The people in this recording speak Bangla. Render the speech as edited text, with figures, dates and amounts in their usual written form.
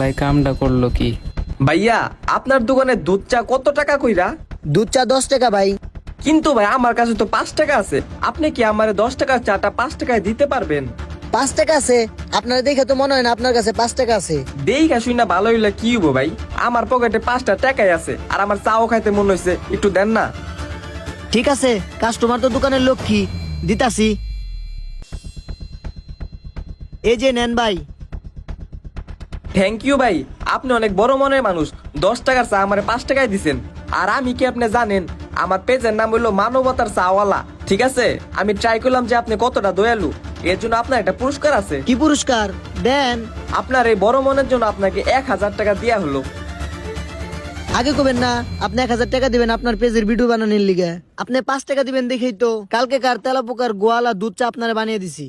শালায় কামটা করলো কি? ভাইয়া আপনার দোকানে দুধ চা কত টাকা কইরা? দুধ চা 10 টাকা ভাই। কিন্তু ভাই আমার কাছে তো 5 টাকা আছে, আপনি কি আমারে 10 টাকার চাটা 5 টাকায় দিতে পারবেন? 5 টাকা আছে? আপনারা দেখে তো মনে হয় না আপনার কাছে 5 টাকা আছে। দেখা শুই না ভালো হইলে কি হইব ভাই, আমার পকেটে 5টা টাকাই আছে আর আমার চাও খাইতে মন হইছে, একটু দেন না। ঠিক আছে, কাস্টমার তো দোকানের লক্ষ্মী, দিতাছি। এই যে নেন ভাই। থ্যাংক ইউ ভাই, আপনি অনেক বড় মনের মানুষ। 10 টাকার চা আমারে 5 টাকায় দিছেন। আর আমি কি আপনি জানেন আমার পেজের নাম হইলো মানবতার চাওয়ালা, ঠিক আছে? আমি ট্রাই করলাম যে আপনি কতটা দয়ালু, এর জন্য আপনার একটা পুরস্কার আছে। কি পুরস্কার দেন? আপনার এই বড় মনের জন্য আপনাকে 1000 টাকা দেয়া হলো। আগে কবেন না আপনি 1000 টাকা দিবেন আপনার পেজের ভিডিও বানানোর লিগে? আপনি 5 টাকা দিবেন দেখেই তো কালকে কার তেলাপোকার গোয়ালা দুধ চা আপনারা বানিয়ে দিছি।